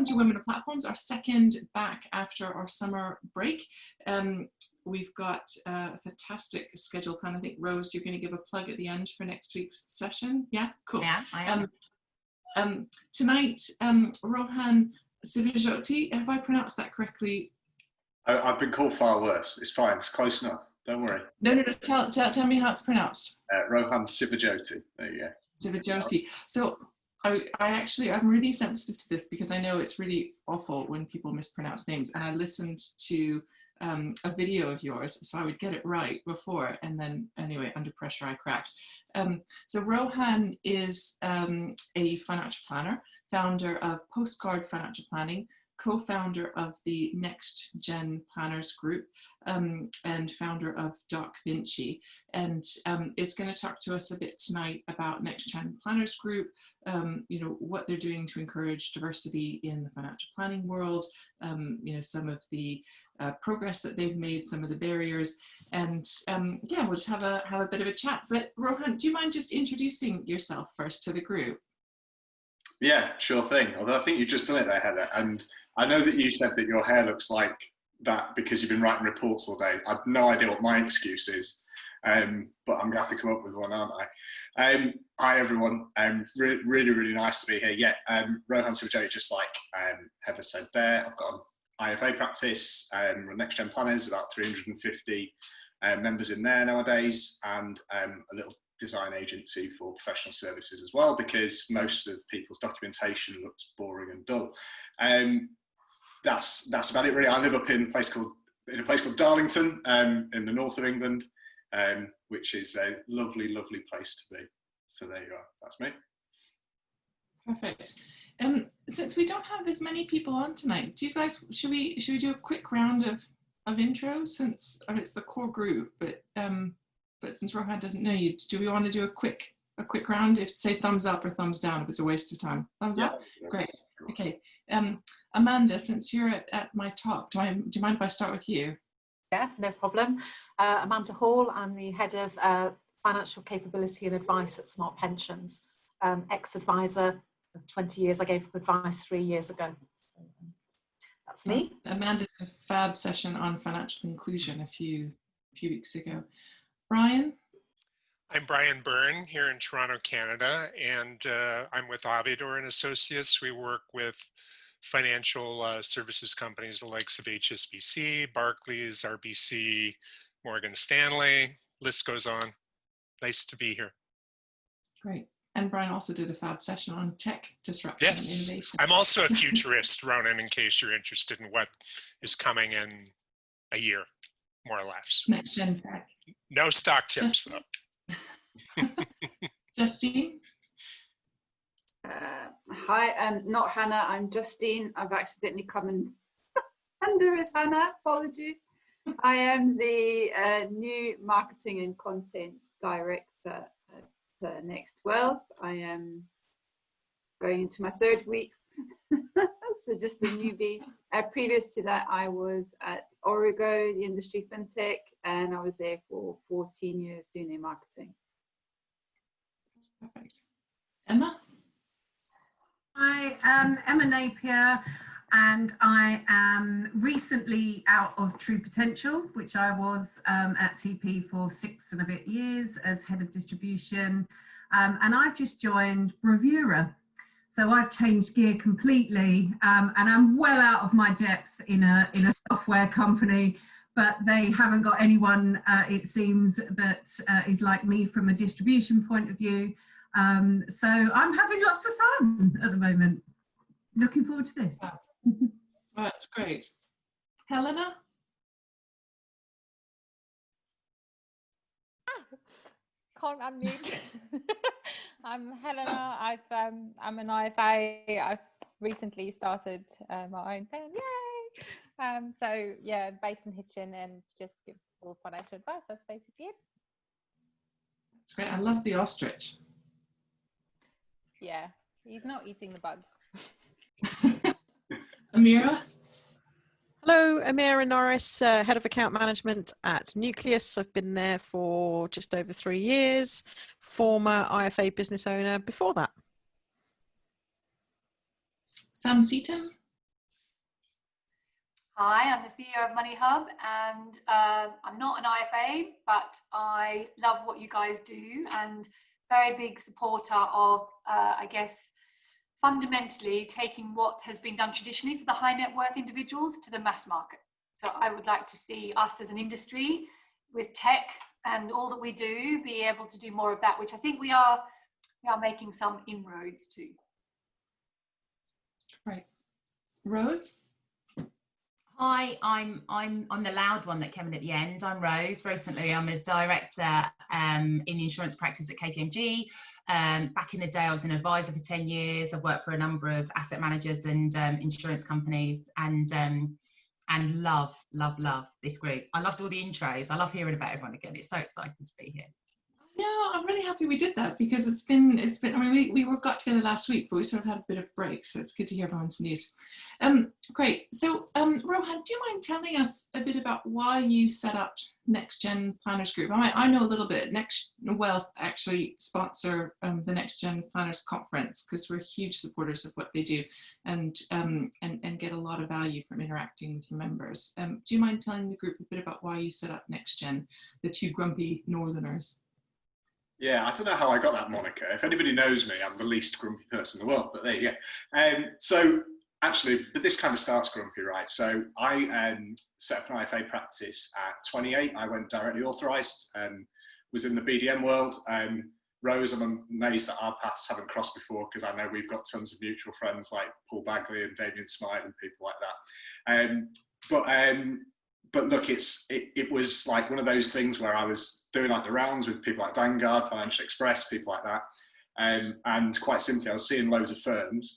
welcome to Women of Platforms, our second back after our summer break. We've got a fantastic schedule plan. I think, Rose, you're going to give a plug at the end for next week's session. Yeah, cool. Yeah, I am. Tonight, Rohan Sivajoti, have I pronounced that correctly? I've been called far worse. It's fine. It's close enough. Don't worry. No. Tell me how it's pronounced. Rohan Sivajoti. There you go. Sivajoti. So I'm really sensitive to this because I know it's really awful when people mispronounce names. And I listened to a video of yours, so I would get it right before. And then anyway, under pressure, I cracked. So Rohan is a financial planner, founder of Postcard Financial Planning, co-founder of the NextGen Planners group, and founder of Doc Vinci, and is going to talk to us a bit tonight about NextGen Planners group, what they're doing to encourage diversity in the financial planning world, some of the progress that they've made, some of the barriers, and yeah, we'll just have a bit of a chat. But Rohan, do you mind just introducing yourself first to the group? Yeah, sure thing. Although I think you've just done it there, Heather. And I know that you said that your hair looks like that because you've been writing reports all day. I've no idea what my excuse is, but I'm going to have to come up with one, aren't I? Hi, everyone. Really nice to be here. Yeah, Rohan Sivajoti, just like Heather said there. I've got an IFA practice, run NextGen Planners, about 350 members in there nowadays, and a little design agency for professional services as well, because most of people's documentation looks boring and dull. That's about it really. I live up in a place called Darlington, in the north of England, which is a lovely place to be. So there you are. That's me. Perfect. Since we don't have as many people on tonight, do you guys should we do a quick round of intros, since it's the core group, but since Rohan doesn't know you, do we want to do a quick round? If say thumbs up or thumbs down if it's a waste of time. Thumbs up? Great. Okay. Amanda, since you're at my top, do you mind if I start with you? Yeah, no problem. Amanda Hall, I'm the head of financial capability and advice at Smart Pensions. Ex-advisor of 20 years. I gave advice 3 years ago. So, that's me. Amanda did a fab session on financial inclusion a few weeks ago. Brian? I'm Brian Byrne here in Toronto, Canada, and I'm with Avidor and Associates. We work with financial services companies the likes of HSBC, Barclays, RBC, Morgan Stanley, list goes on. Nice to be here. Great. And Brian also did a fab session on tech disruption and innovation. I'm also a futurist, Ronan, in case you're interested in what is coming in a year, more or less. NextGen tech. No stock tips, though. Justine? Hi, I'm not Hannah, I'm Justine. I've accidentally come in under as Hannah, apologies. I am the new marketing and content director at Next Wealth. I am going into my 3rd week, so just a newbie. Previous to that, I was at Origo, the industry fintech, and I was there for 14 years doing their marketing. Perfect. Emma? Hi, Emma Napier, and I am recently out of True Potential, which I was at TP for 6 and a bit years as head of distribution, and I've just joined Bravura. So I've changed gear completely, and I'm well out of my depth in a software company, but they haven't got anyone, it seems, that is like me from a distribution point of view. So I'm having lots of fun at the moment. Looking forward to this. Wow. That's great. Helena? Can't unmute. I'm Helena. I'm an IFA. I've recently started my own firm. Yay! So yeah, based in Hitchin, and just give full financial advice. That's basically it. That's great. I love the ostrich. Yeah, he's not eating the bugs. Amira? Hello, Amira Norris, Head of Account Management at Nucleus. I've been there for just over 3 years, former IFA business owner before that. Sam Seaton? Hi, I'm the CEO of Money Hub, and I'm not an IFA, but I love what you guys do, and very big supporter of, I guess, fundamentally taking what has been done traditionally for the high net worth individuals to the mass market. So I would like to see us as an industry with tech and all that we do be able to do more of that, which I think we are making some inroads to. Right. Rose? Hi, I'm the loud one that came in at the end. I'm Rose. Recently, I'm a director in the insurance practice at KPMG. Back in the day, I was an advisor for 10 years. I've worked for a number of asset managers and insurance companies, and love this group. I loved all the intros. I love hearing about everyone again. It's so exciting to be here. Yeah, I'm really happy we did that, because it's been, I mean, we got together last week, but we sort of had a bit of break, so it's good to hear everyone's news. Great. So, Rohan, do you mind telling us a bit about why you set up NextGen Planners Group? I know a little bit. Next Wealth actually sponsor the NextGen Planners Conference, because we're huge supporters of what they do, and get a lot of value from interacting with your members. Do you mind telling the group a bit about why you set up NextGen, the two grumpy Northerners? Yeah, I don't know how I got that moniker. If anybody knows me, I'm the least grumpy person in the world, but there you go. So actually, but this kind of starts grumpy, right? So I set up an IFA practice at 28. I went directly authorised, was in the BDM world. Rose, I'm amazed that our paths haven't crossed before, because I know we've got tons of mutual friends like Paul Bagley and Damien Smythe and people like that. But look, it was like one of those things where I was doing like the rounds with people like Vanguard, Financial Express, people like that. And quite simply, I was seeing loads of firms,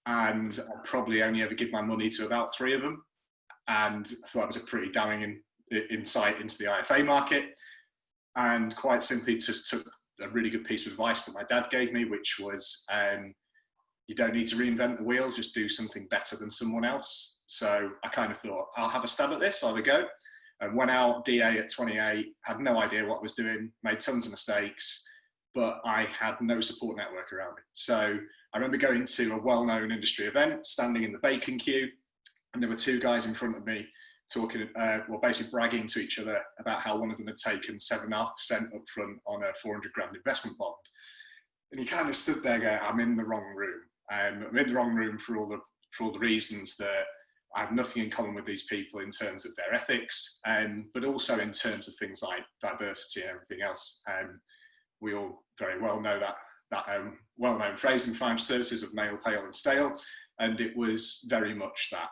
and I'd probably only ever give my money to about 3 of them. And I thought it was a pretty damning insight into the IFA market. And quite simply just took a really good piece of advice that my dad gave me, which was, you don't need to reinvent the wheel, just do something better than someone else. So I kind of thought, I'll have a stab at this, I'll have a go. And went out DA at 28, had no idea what I was doing, made tons of mistakes, but I had no support network around me. So I remember going to a well-known industry event, standing in the bacon queue, and there were 2 guys in front of me talking, basically bragging to each other about how one of them had taken 7.5% up front on a 400 grand investment bond. And you kind of stood there going, I'm in the wrong room. I'm in the wrong room for all the reasons that I have nothing in common with these people in terms of their ethics, but also in terms of things like diversity and everything else. We all very well know that well-known phrase in financial services of male, pale and stale, and it was very much that.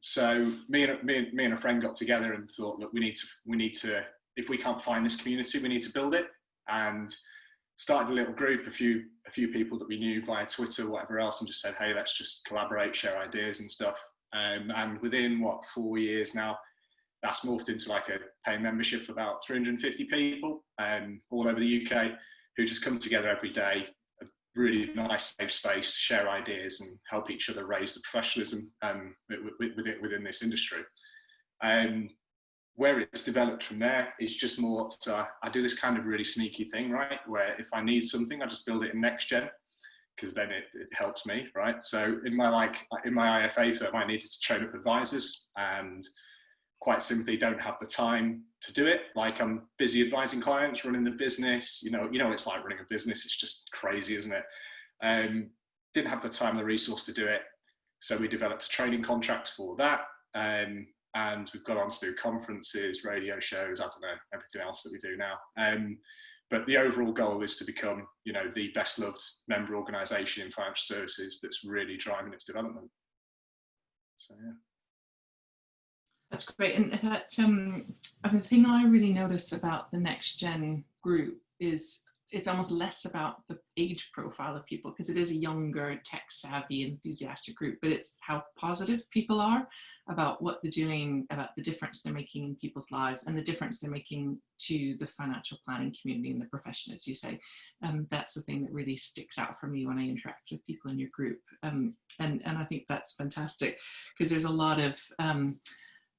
So me and a friend got together and thought, look, we need to, if we can't find this community, we need to build it, and started a little group, a few people that we knew via Twitter, whatever else, and just said, hey, let's just collaborate, share ideas and stuff. And within 4 years now, that's morphed into like a paying membership for about 350 people all over the UK, who just come together every day, a really nice safe space to share ideas and help each other raise the professionalism within this industry. Where it's developed from there is just more, so I do this kind of really sneaky thing, right? Where if I need something, I just build it in NextGen, because then it helps me, right? So in my IFA firm, I needed to train up advisors, and quite simply don't have the time to do it. Like, I'm busy advising clients, running the business, you know what it's like running a business. It's just crazy, isn't it? Didn't have the time, the resource to do it. So we developed a training contract for that. And we've got on to do conferences, radio shows, I don't know, everything else that we do now. But the overall goal is to become, the best loved member organisation in financial services that's really driving its development. So, yeah. That's great. And that the thing I really notice about the NextGen group is it's almost less about the age profile of people, because it is a younger, tech savvy, enthusiastic group, but it's how positive people are about what they're doing, about the difference they're making in people's lives, and the difference they're making to the financial planning community and the profession, as you say. That's the thing that really sticks out for me when I interact with people in your group. And I think that's fantastic, because there's a lot of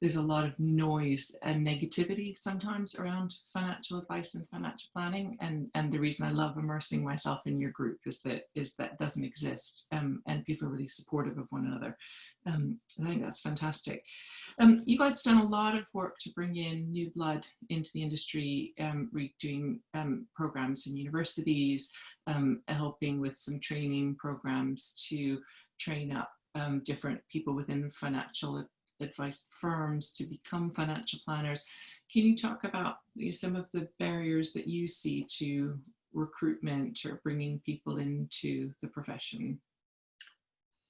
there's a lot of noise and negativity sometimes around financial advice and financial planning. And the reason I love immersing myself in your group is that doesn't exist, and people are really supportive of one another. I think that's fantastic. You guys have done a lot of work to bring in new blood into the industry, doing programs in universities, helping with some training programs to train up different people within financial advice firms to become financial planners. Can you talk about some of the barriers that you see to recruitment or bringing people into the profession?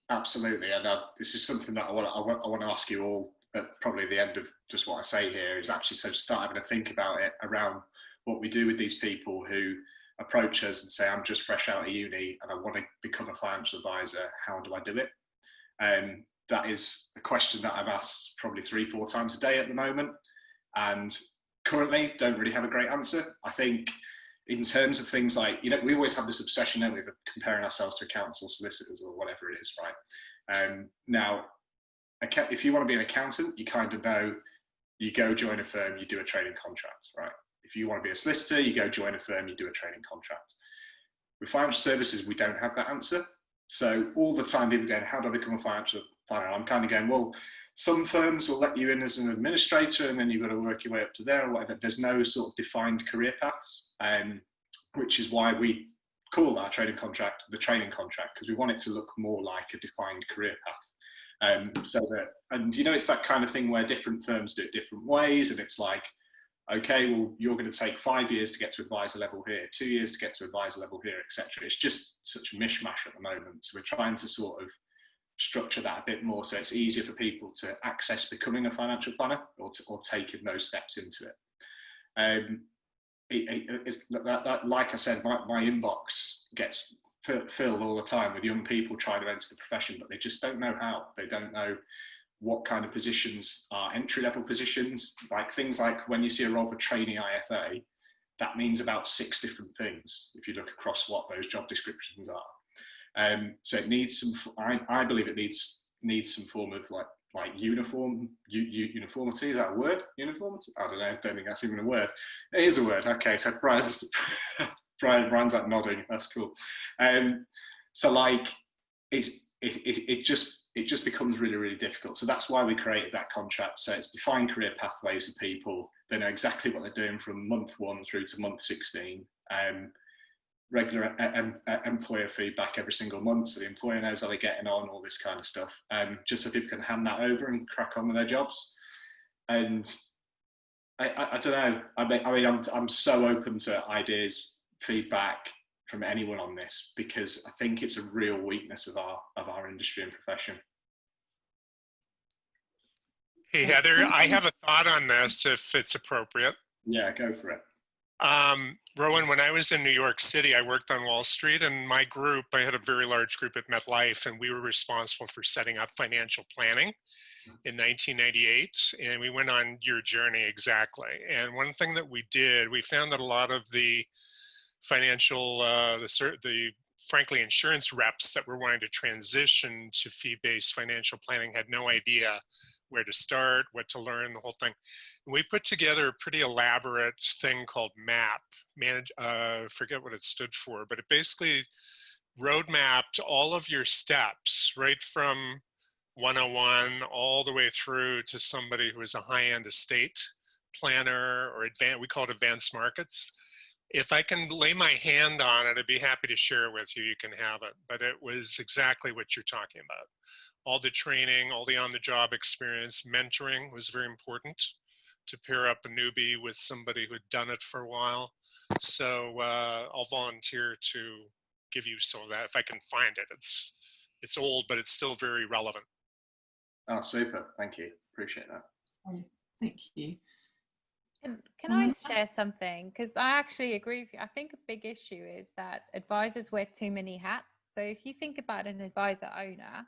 Absolutely, and this is something that I want to ask you all at probably the end of just what I say here, is actually so start having to think about it around what we do with these people who approach us and say, I'm just fresh out of uni and I want to become a financial advisor. How do I do it? That is a question that I've asked probably 3-4 times a day at the moment, and currently don't really have a great answer. I think in terms of things like, you know, we always have this obsession, don't we, of comparing ourselves to accountants or solicitors or whatever it is, right? Now, if you want to be an accountant, you kind of know, you go join a firm, you do a training contract, right? If you want to be a solicitor, you go join a firm, you do a training contract. With financial services, we don't have that answer. So all the time people are going, how do I become a financial planner? I'm kind of going, well, some firms will let you in as an administrator and then you've got to work your way up to there or whatever. There's no sort of defined career paths, which is why we call our training contract the training contract, because we want it to look more like a defined career path. And you know, it's that kind of thing where different firms do it different ways, and it's like, okay, well, you're going to take 5 years to get to advisor level here, 2 years to get to advisor level here, etc. It's just such a mishmash at the moment. So we're trying to sort of structure that a bit more so it's easier for people to access becoming a financial planner or taking those steps into it. Like I said, my inbox gets filled all the time with young people trying to enter the profession, but they just don't know how. They don't know what kind of positions are entry-level positions. Like things like when you see a role for trainee IFA, that means about 6 different things if you look across what those job descriptions are. So it needs some, I believe it needs some form of like uniformity. Is that a word? Uniformity? I don't know. I don't think that's even a word. It is a word. Okay, so Brian's like nodding. That's cool. So like it just becomes really, really difficult. So that's why we created that contract. So it's defined career pathways for people. They know exactly what they're doing from month 1 through to month 16. Regular employer feedback every single month, so the employer knows how they're getting on, all this kind of stuff, just so people can hand that over and crack on with their jobs. And I don't know, I mean I'm so open to ideas, feedback from anyone on this, because I think it's a real weakness of our industry and profession. Hey Heather, I have a thought on this if it's appropriate. Yeah, go for it. Rowan, when I was in New York City, I worked on Wall Street, and my group, I had a very large group at MetLife, and we were responsible for setting up financial planning in 1998, and we went on your journey exactly. And one thing that we did, we found that a lot of the financial, frankly, insurance reps that were wanting to transition to fee-based financial planning had no idea where to start, what to learn, the whole thing. And we put together a pretty elaborate thing called MAP, forget what it stood for, but it basically roadmapped all of your steps, right from 101 all the way through to somebody who is a high-end estate planner or we call it advanced markets. If I can lay my hand on it, I'd be happy to share it with you. You can have it. But it was exactly what you're talking about. All the training, all the on-the-job experience, mentoring was very important to pair up a newbie with somebody who had done it for a while. So I'll volunteer to give you some of that if I can find it. It's old, but it's still very relevant. Oh, super. Thank you. Appreciate that. Thank you. Can I share something? Because I actually agree with you. I think a big issue is that advisors wear too many hats. So if you think about an advisor owner,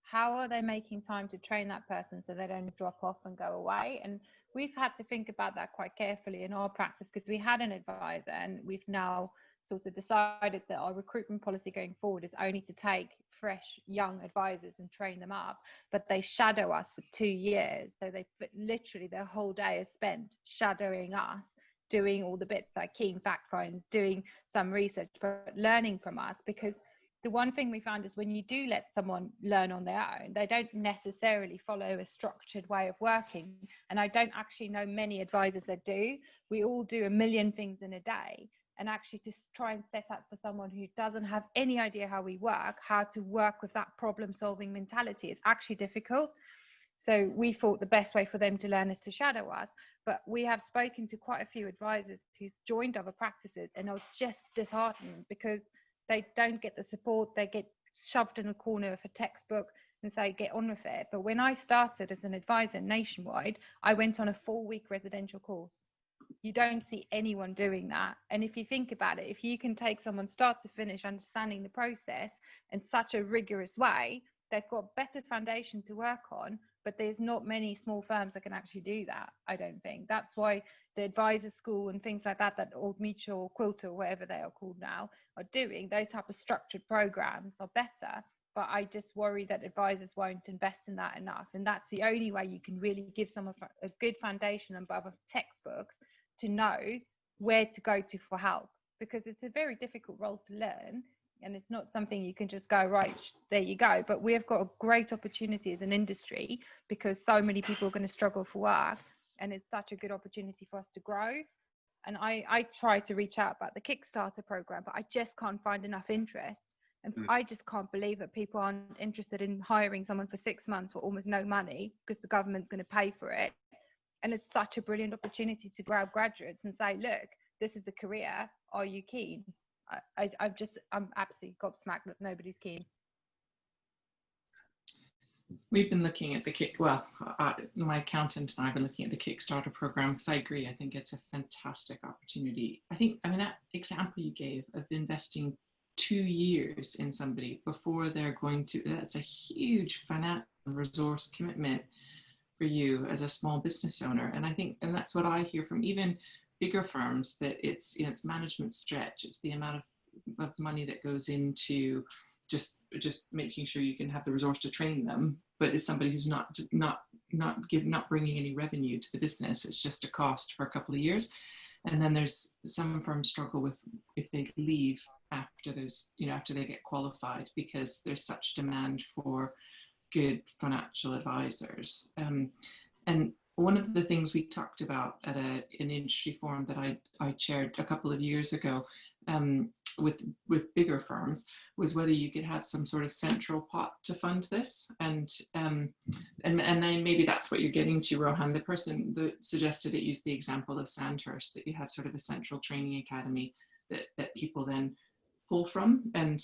how are they making time to train that person so they don't drop off and go away? And we've had to think about that quite carefully in our practice, because we had an advisor and we've now sort of decided that our recruitment policy going forward is only to take fresh young advisors and train them up, but they shadow us for 2 years. So they literally their whole day is spent shadowing us, doing all the bits like keying fact finds, doing some research, but learning from us. Because the one thing we found is when you do let someone learn on their own, they don't necessarily follow a structured way of working. And I don't actually know many advisors that do. We all do a million things in a day. And actually to try and set up for someone who doesn't have any idea how we work, how to work with that problem solving mentality is actually difficult. So we thought the best way for them to learn is to shadow us. But we have spoken to quite a few advisors who's joined other practices and are just disheartened because they don't get the support. They get shoved in a corner of a textbook and say, get on with it. But when I started as an advisor nationwide, I went on a 4-week residential course. You don't see anyone doing that. And if you think about it, if you can take someone start to finish understanding the process in such a rigorous way, they've got better foundation to work on. But there's not many small firms that can actually do that, I don't think. That's why the advisor school and things like that, that Old Mutual, Quilter, whatever they are called now, are doing, those type of structured programs are better. But I just worry that advisors won't invest in that enough. And that's the only way you can really give someone a good foundation above textbooks to know where to go to for help, because it's a very difficult role to learn. And it's not something you can just go, right, there you go. But we have got a great opportunity as an industry because so many people are going to struggle for work. And it's such a good opportunity for us to grow. And I try to reach out about the Kickstarter program, but I just can't find enough interest. And I just can't believe that people aren't interested in hiring someone for 6 months for almost no money because the government's going to pay for it. And it's such a brilliant opportunity to grab graduates and say, look, this is a career. Are you keen? I'm absolutely gobsmacked that nobody's keen. We've been looking at my accountant and I have been looking at the Kickstarter program because I agree. I think it's a fantastic opportunity. I mean, that example you gave of investing 2 years in somebody before they're going to, that's a huge financial resource commitment for you as a small business owner. And I think, and that's what I hear from even bigger firms, that it's, you know, it's management stretch. It's the amount of money that goes into just making sure you can have the resource to train them, but it's somebody who's not bringing any revenue to the business. It's just a cost for a couple of years. And then there's some firms struggle with if they leave after those, you know, after they get qualified, because there's such demand for good financial advisors. And one of the things we talked about at an industry forum that I chaired a couple of years ago with bigger firms was whether you could have some sort of central pot to fund this. And then maybe that's what you're getting to, Rohan. The person that suggested it used the example of Sandhurst, that you have sort of a central training academy that people then pull from, and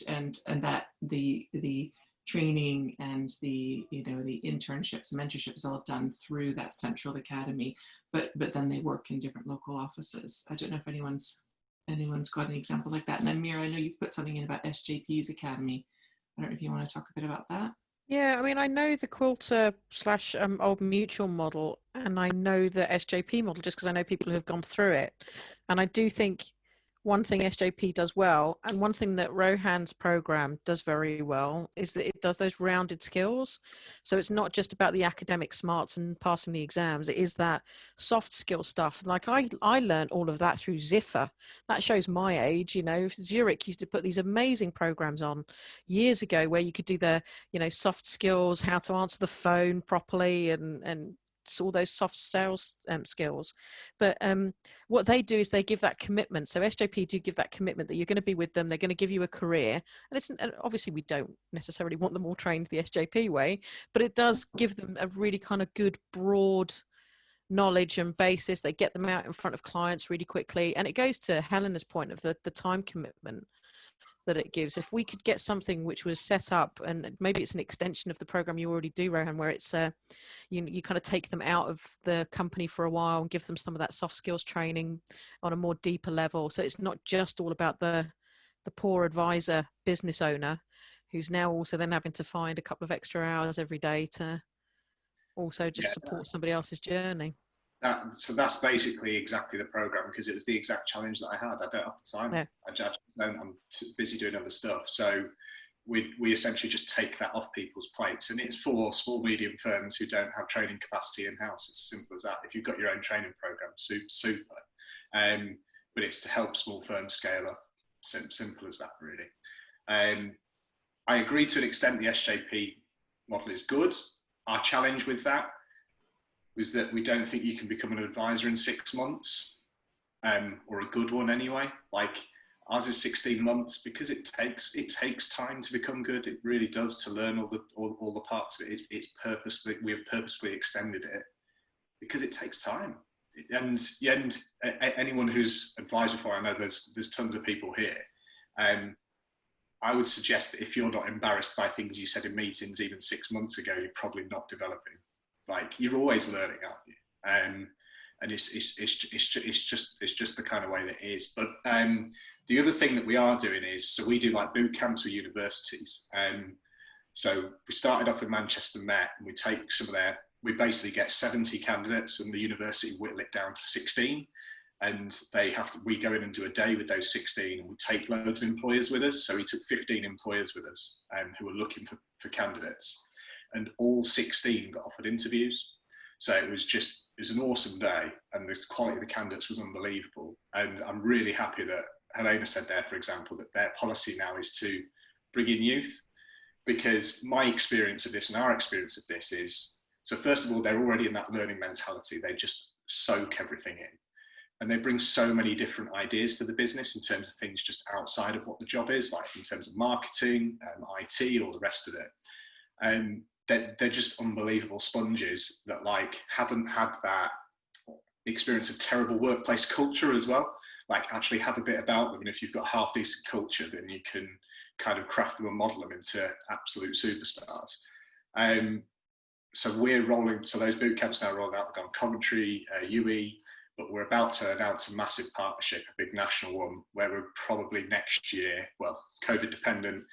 that the training and the, you know, the internships, mentorship is all done through that central academy, but then they work in different local offices. I don't know if anyone's got an example like that. And Amira, I know you've put something in about SJP's academy. I don't know if you want to talk a bit about that. Yeah, I mean, I know the Quilter / Old Mutual model, and I know the SJP model just because I know people who have gone through it. And I do think one thing SJP does well, and one thing that Rohan's program does very well, is that it does those rounded skills. So it's not just about the academic smarts and passing the exams. It is that soft skill stuff. Like I learned all of that through Ziffer. That shows my age. You know, Zurich used to put these amazing programs on years ago where you could do the, you know, soft skills, how to answer the phone properly, and all those soft sales skills. But what they do is they give that commitment. So SJP do give that commitment that you're going to be with them. They're going to give you a career. And obviously we don't necessarily want them all trained the SJP way, but it does give them a really kind of good broad knowledge and basis. They get them out in front of clients really quickly. And it goes to Helena's point of the time commitment that it gives. If we could get something which was set up, and maybe it's an extension of the program you already do, Rohan, where it's you kind of take them out of the company for a while and give them some of that soft skills training on a more deeper level. So it's not just all about the poor advisor business owner who's now also then having to find a couple of extra hours every day to also just support somebody else's journey. So that's basically exactly the program, because it was the exact challenge that I had. I don't have the time. No. I'm too busy doing other stuff. So we essentially just take that off people's plates, and it's for small, medium firms who don't have training capacity in-house. It's as simple as that. If you've got your own training program, super. But it's to help small firms scale up. Simple as that, really. I agree to an extent the SJP model is good. Our challenge with that was that we don't think you can become an advisor in 6 months, or a good one anyway. Like, ours is 16 months because it takes time to become good. It really does, to learn all the parts of it. We have purposefully extended it because it takes time. And anyone who's advised before, I know there's tons of people here. I would suggest that if you're not embarrassed by things you said in meetings even 6 months ago, you're probably not developing. Like, you're always learning, aren't you? And it's just the kind of way that it is. But the other thing that we are doing is, so we do like boot camps with universities. So we started off with Manchester Met, and we take some of we basically get 70 candidates, and the university whittle it down to 16. And we go in and do a day with those 16, and we take loads of employers with us. So we took 15 employers with us who were looking for candidates, and all 16 got offered interviews. So it was an awesome day, and the quality of the candidates was unbelievable. And I'm really happy that Helena said there, for example, that their policy now is to bring in youth, because my experience of this and our experience of this is, so first of all, they're already in that learning mentality. They just soak everything in. And they bring so many different ideas to the business in terms of things just outside of what the job is, like in terms of marketing, IT, all the rest of it. And they're just unbelievable sponges that like haven't had that experience of terrible workplace culture as well. Like, actually have a bit about them. And if you've got half decent culture, then you can kind of craft them and model them into absolute superstars. So those boot camps now rolled out. We've got Coventry, UE, but we're about to announce a massive partnership, a big national one, where we're probably next year, well, COVID dependent,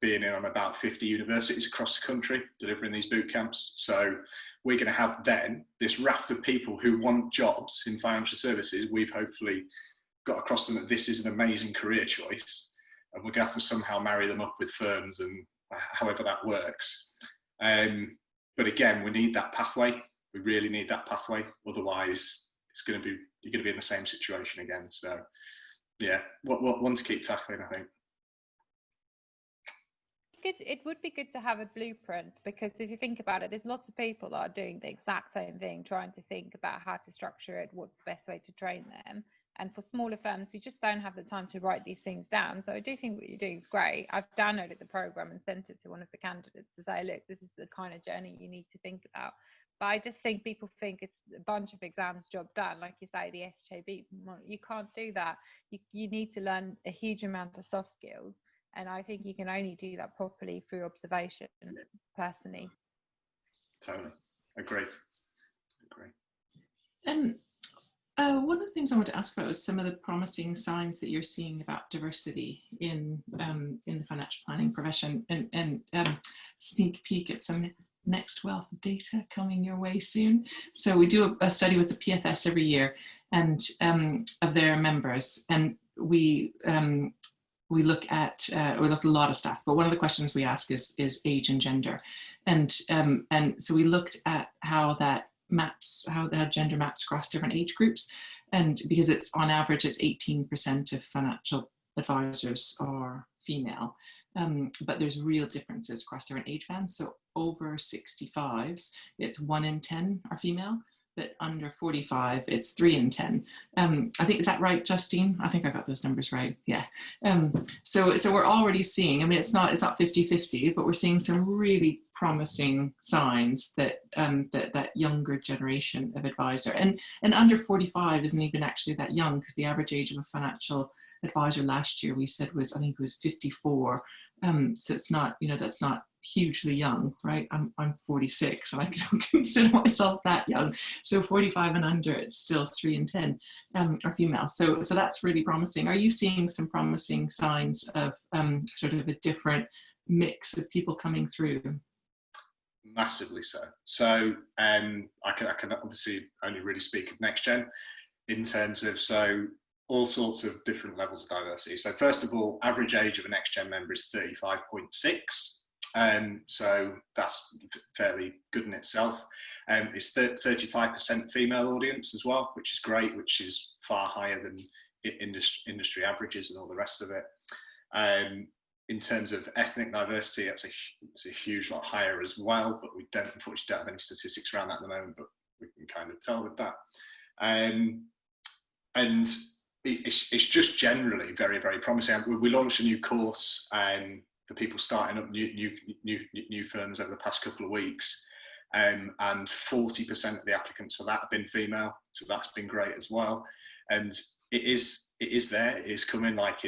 being in on about 50 universities across the country, delivering these boot camps. So we're going to have then this raft of people who want jobs in financial services. We've hopefully got across them that this is an amazing career choice, and we're going to have to somehow marry them up with firms, and however that works. But again, we need that pathway. We really need that pathway. Otherwise, you're going to be in the same situation again. So yeah, one to keep tackling, I think. It would be good to have a blueprint, because if you think about it, there's lots of people that are doing the exact same thing, trying to think about how to structure it, what's the best way to train them. And for smaller firms, we just don't have the time to write these things down. So I do think what you're doing is great. I've downloaded the program and sent it to one of the candidates to say, look, this is the kind of journey you need to think about. But I just think people think it's a bunch of exams, job done. Like you say, the SJP, you can't do that. You need to learn a huge amount of soft skills. And I think you can only do that properly through observation, personally. Totally. Agree. One of the things I want to ask about is some of the promising signs that you're seeing about diversity in the financial planning profession, and sneak peek at some next wealth data coming your way soon. So we do a study with the PFS every year, and of their members, and we look at a lot of stuff, but one of the questions we ask is age and gender, and so we looked at how gender maps across different age groups, and because it's on average it's 18% of financial advisors are female, but there's real differences across different age bands. So over 65s, it's 1 in 10 are female, but under 45, it's 3 in 10. I think, is that right, Justine? I think I got those numbers right. Yeah. So we're already seeing, I mean, it's not 50-50, but we're seeing some really promising signs that that younger generation of advisor, and under 45 isn't even actually that young, because the average age of a financial advisor last year we said was, I think it was 54. So it's not, that's not hugely young, right? I'm 46 and I don't consider myself that young. So 45 and under, it's still 3 in 10 are female. So that's really promising. Are you seeing some promising signs of sort of a different mix of people coming through? Massively so. So I can obviously only really speak of NextGen in terms of, so all sorts of different levels of diversity. So first of all, average age of a NextGen member is 35.6. So that's fairly good in itself. It's 35% female audience as well, which is great, which is far higher than industry averages and all the rest of it. In terms of ethnic diversity, it's a huge lot higher as well, but we unfortunately don't have any statistics around that at the moment, but we can kind of tell with that. And it's just generally very, very promising. We launched a new course for people starting up new firms over the past couple of weeks, and 40% of the applicants for that have been female, so that's been great as well. And it is there, it is coming, like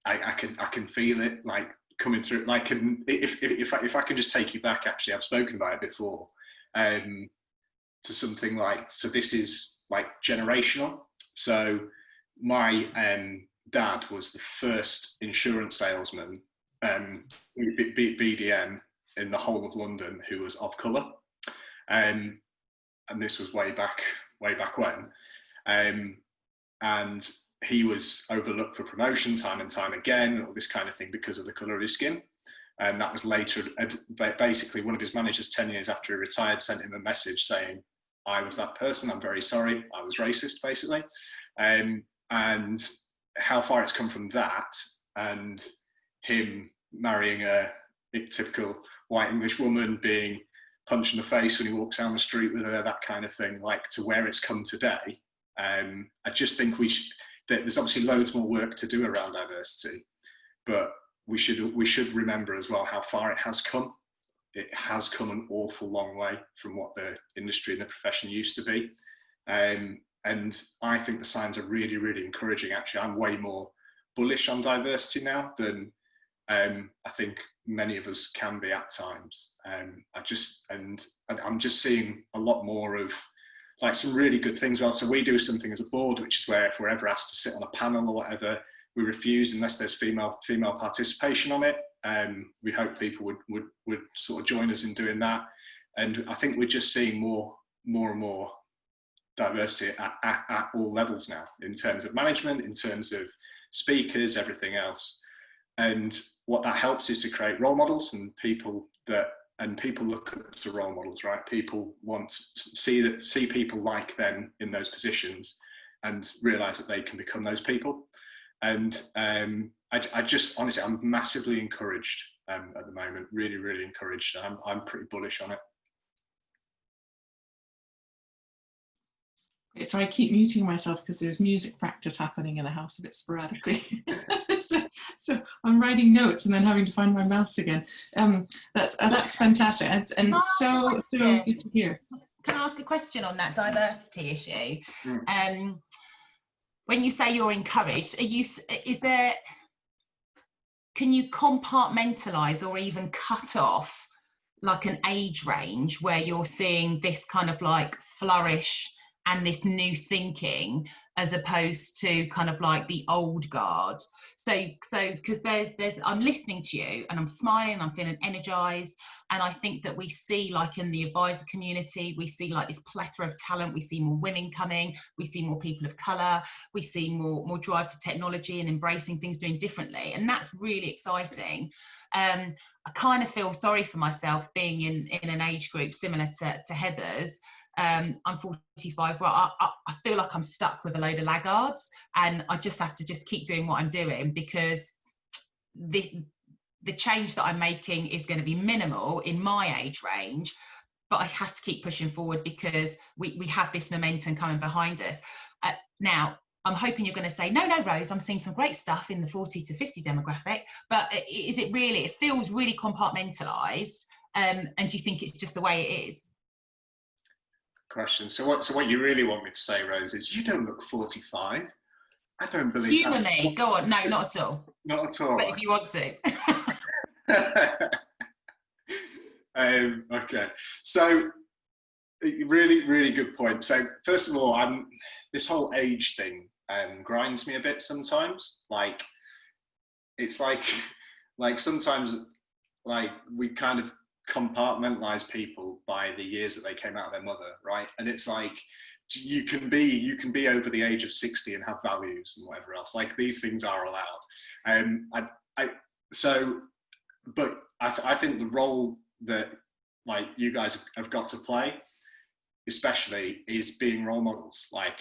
I can feel it like coming through. Like if I can just take you back, actually, I've spoken about it before, to something like, so this is like generational. So my dad was the first insurance salesman, BDM, in the whole of London who was of colour, and this was way back when, and he was overlooked for promotion time and time again, all this kind of thing, because of the colour of his skin. And that was later, basically one of his managers 10 years after he retired sent him a message saying, I was that person, I'm very sorry, I was racist, basically. And how far it's come from that, and him marrying a typical white English woman, being punched in the face when he walks down the street with her, that kind of thing, like, to where it's come today. I just think there's obviously loads more work to do around diversity, but we should remember as well how far it has come. It has come an awful long way from what the industry and the profession used to be. And I think the signs are really, really encouraging. Actually, I'm way more bullish on diversity now than I think many of us can be at times. I'm just seeing a lot more of like some really good things. Well, so we do something as a board, which is where if we're ever asked to sit on a panel or whatever, we refuse unless there's female participation on it. We hope people would sort of join us in doing that. And I think we're just seeing more and more diversity at all levels now, in terms of management, in terms of speakers, everything else. And what that helps is to create role models, and people look up to role models, right? People want to see people like them in those positions and realize that they can become those people. And I just, honestly, I'm massively encouraged at the moment, really, really encouraged. I'm pretty bullish on it. So I keep muting myself because there's music practice happening in the house a bit sporadically. so I'm writing notes and then having to find my mouse again. That's fantastic, and so good to hear. Can I ask a question on that diversity issue? When you say you're encouraged, can you compartmentalize or even cut off like an age range where you're seeing this kind of like flourish and this new thinking, as opposed to kind of like the old guard? So because I'm listening to you and I'm smiling, I'm feeling energized, and I think that we see, like in the advisor community, we see like this plethora of talent. We see more women coming, we see more people of color, we see more drive to technology and embracing things, doing differently, and that's really exciting. I kind of feel sorry for myself being in an age group similar to Heather's. I'm 45. Well, I feel like I'm stuck with a load of laggards, and I just have to just keep doing what I'm doing, because the change that I'm making is going to be minimal in my age range, but I have to keep pushing forward because we have this momentum coming behind us. Now, I'm hoping you're going to say, no, Rose, I'm seeing some great stuff in the 40 to 50 demographic, but is it really, it feels really compartmentalized, and do you think it's just the way it is? Question. So what you really want me to say, Rose, is you don't look 45. I don't believe you and me. Go on. No, not at all. Not at all. But if you want to. Okay. So really, really good point. So first of all, this whole age thing grinds me a bit sometimes. Like, it's like sometimes, like, we kind of compartmentalize people by the years that they came out of their mother, right? And it's like, you can be over the age of 60 and have values and whatever else. Like, these things are allowed. But I think the role that like you guys have got to play, especially, is being role models. Like,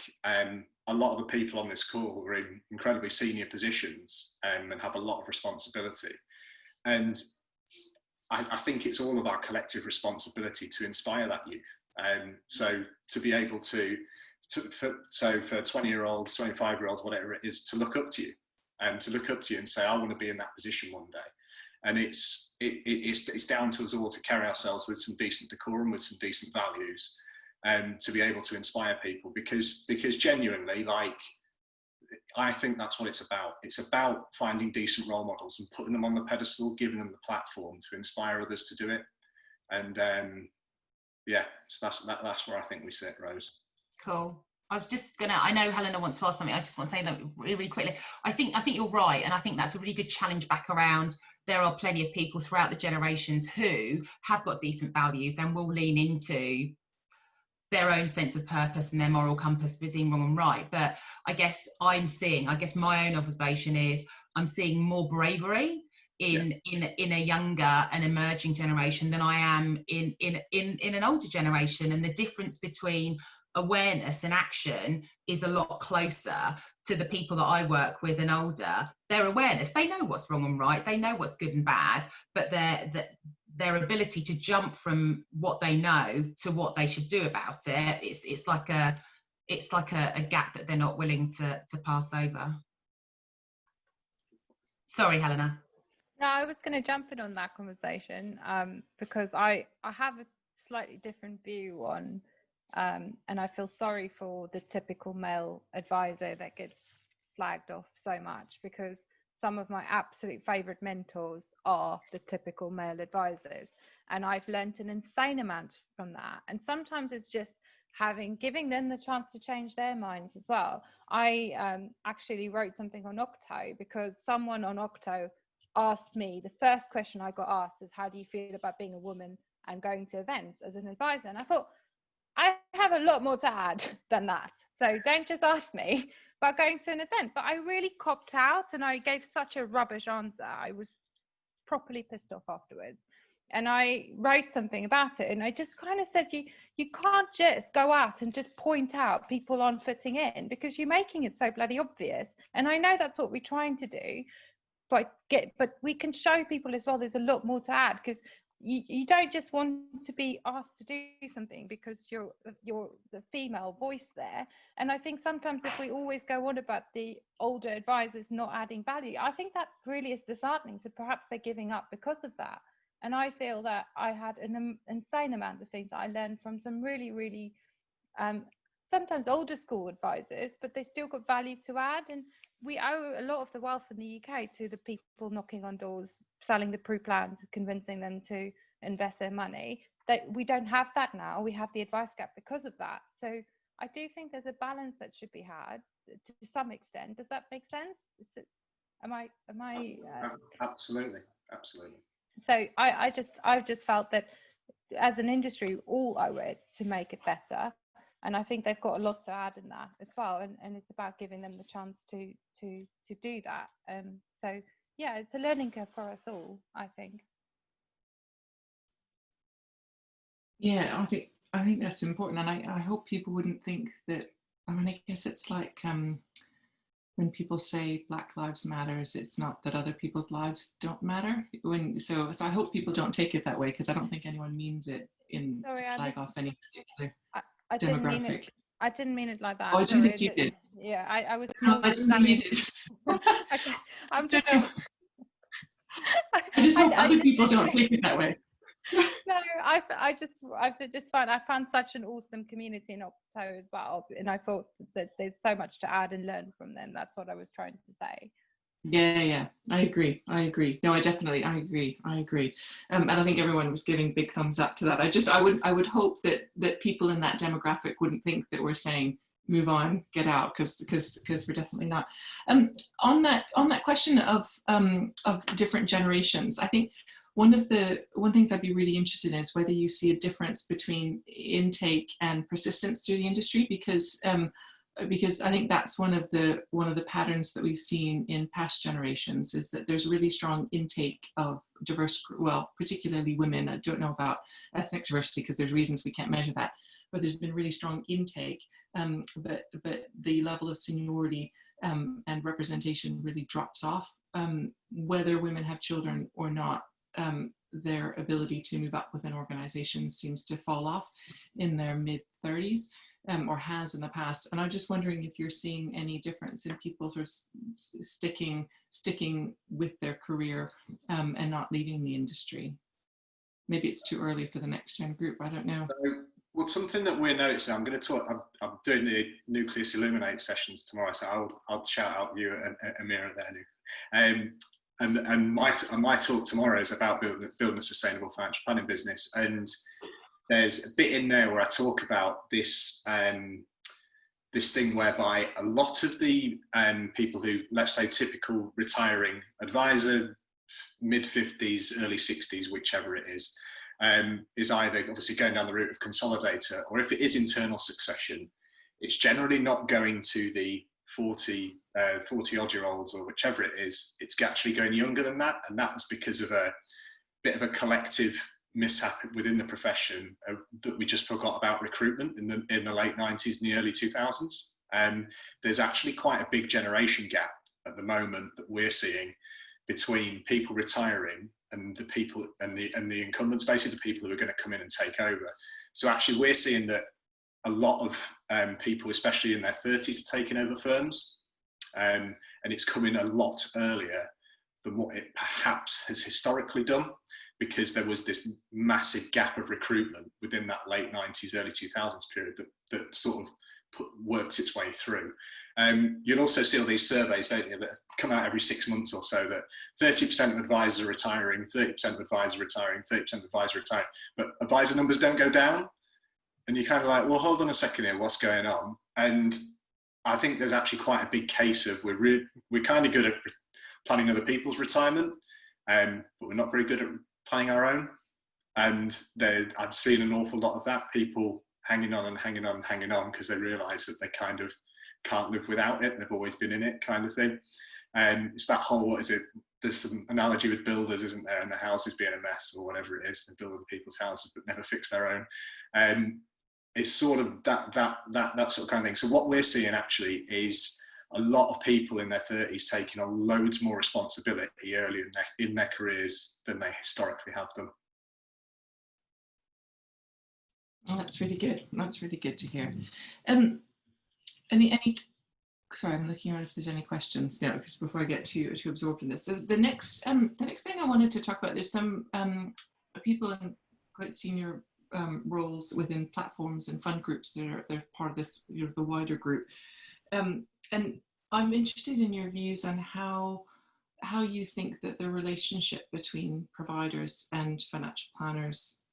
a lot of the people on this call are in incredibly senior positions and have a lot of responsibility. And I think it's all of our collective responsibility to inspire that youth. So to be able to for 20-year-olds, 25-year-olds, whatever it is, to look up to you, and say, I want to be in that position one day. And it's down to us all to carry ourselves with some decent decorum, with some decent values, and to be able to inspire people, because genuinely, like, I think that's what it's about. It's about finding decent role models and putting them on the pedestal, giving them the platform to inspire others to do it. And yeah, so that's where I think we sit, Rose. Cool. I was just gonna, I know Helena wants to ask something. I just want to say that really quickly. I think you're right, and I think that's a really good challenge back around. There are plenty of people throughout the generations who have got decent values and will lean into their own sense of purpose and their moral compass between wrong and right. But I guess my own observation is I'm seeing more bravery in a younger and emerging generation than I am in an older generation. And the difference between awareness and action is a lot closer to the people that I work with and older. Their awareness, they know what's wrong and right, they know what's good and bad, but their ability to jump from what they know to what they should do about it, it's like a gap that they're not willing to pass over. Sorry, Helena. No, I was going to jump in on that conversation because I have a slightly different view on, and I feel sorry for the typical male advisor that gets slagged off so much, because some of my absolute favorite mentors are the typical male advisors, and I've learned an insane amount from that. And sometimes it's just giving them the chance to change their minds as well. I actually wrote something on Octo because someone on Octo asked me, the first question I got asked is, how do you feel about being a woman and going to events as an advisor? And I thought, I have a lot more to add than that. So don't just ask me about going to an event. But I really copped out and I gave such a rubbish answer. I was properly pissed off afterwards. And I wrote something about it. And I just kind of said, you can't just go out and just point out people aren't fitting in, because you're making it so bloody obvious. And I know that's what we're trying to do. But we can show people as well there's a lot more to add, because you don't just want to be asked to do something because you're the female voice there. And I think sometimes if we always go on about the older advisors not adding value, I think that really is disheartening. So perhaps they're giving up because of that. And I feel that I had an insane amount of things that I learned from some really, really sometimes older school advisors, but they still got value to add. And we owe a lot of the wealth in the UK to the people knocking on doors, selling the pre-plans, convincing them to invest their money. That we don't have that now. We have the advice gap because of that. So I do think there's a balance that should be had to some extent. Does that make sense? Am I? Absolutely. So I just felt that as an industry, we all owe it to make it better. And I think they've got a lot to add in that as well. And it's about giving them the chance to do that. So yeah, it's a learning curve for us all, I think. Yeah, I think that's important. And I hope people wouldn't think that, I mean, I guess it's like when people say Black Lives Matter, it's not that other people's lives don't matter. So I hope people don't take it that way, because I don't think anyone means it to slag off any particular demographic. I didn't mean it like that. Oh, I didn't think you did. Yeah, I was. No, I didn't think you did. Okay, I'm just. I just hope other people don't take it that way. No, I just found such an awesome community in Octo as well, and I thought that there's so much to add and learn from them. That's what I was trying to say. Yeah, I agree. No, I agree. And I think everyone was giving big thumbs up to that. I would hope that people in that demographic wouldn't think that we're saying move on, get out, because we're definitely not. On that question of different generations, I think one things I'd be really interested in is whether you see a difference between intake and persistence through the industry, because I think that's one of the patterns that we've seen in past generations, is that there's really strong intake of diverse, well, particularly women. I don't know about ethnic diversity because there's reasons we can't measure that, but there's been really strong intake, but the level of seniority and representation really drops off, whether women have children or not. Their ability to move up within organizations seems to fall off in their mid-30s. Or has in the past. And I'm just wondering if you're seeing any difference in people sort of sticking with their career and not leaving the industry. Maybe it's too early for the NextGen group, I don't know. Well, something that we're noticing, I'm going to talk, I'm doing the Nucleus Illuminate sessions tomorrow, so I'll shout out you and Amira there. And my talk tomorrow is about building a sustainable financial planning business. And there's a bit in there where I talk about this this thing whereby a lot of the people who, let's say, typical retiring advisor, mid-50s, early 60s, whichever it is either obviously going down the route of consolidator, or if it is internal succession, it's generally not going to the 40-odd-year-olds or whichever it is. It's actually going younger than that, and that was because of a bit of a collective mishap within the profession that we just forgot about recruitment in the late 90s and the early 2000s. There's actually quite a big generation gap at the moment that we're seeing between people retiring and the people and the incumbents, basically the people who are going to come in and take over. So actually we're seeing that a lot of people, especially in their 30s, are taking over firms, and it's coming a lot earlier than what it perhaps has historically done, because there was this massive gap of recruitment within that late 90s, early 2000s period that sort of worked its way through. You'll also see all these surveys, don't you, that come out every 6 months or so, that 30% of advisors are retiring, 30% of advisors are retiring, 30% of advisors are retiring, but advisor numbers don't go down. And you're kind of like, well, hold on a second here, what's going on? And I think there's actually quite a big case of we're kind of good at planning other people's retirement, but we're not very good at planning our own. And I've seen an awful lot of that, people hanging on and hanging on and hanging on because they realise that they kind of can't live without it. They've always been in it, kind of thing. And it's that whole, what is it? There's some analogy with builders, isn't there? And the houses being a mess or whatever it is. They build other people's houses but never fix their own. It's sort of that sort of kind of thing. So what we're seeing actually is a lot of people in their 30s taking on loads more responsibility early in their careers than they historically have done. Oh, that's really good. That's really good to hear. Sorry, I'm looking around if there's any questions now, because before I get too absorbed in this. So the next thing I wanted to talk about, there's some people in quite senior roles within platforms and fund groups they're part of this, the wider group. And I'm interested in your views on how you think that the relationship between providers and financial planners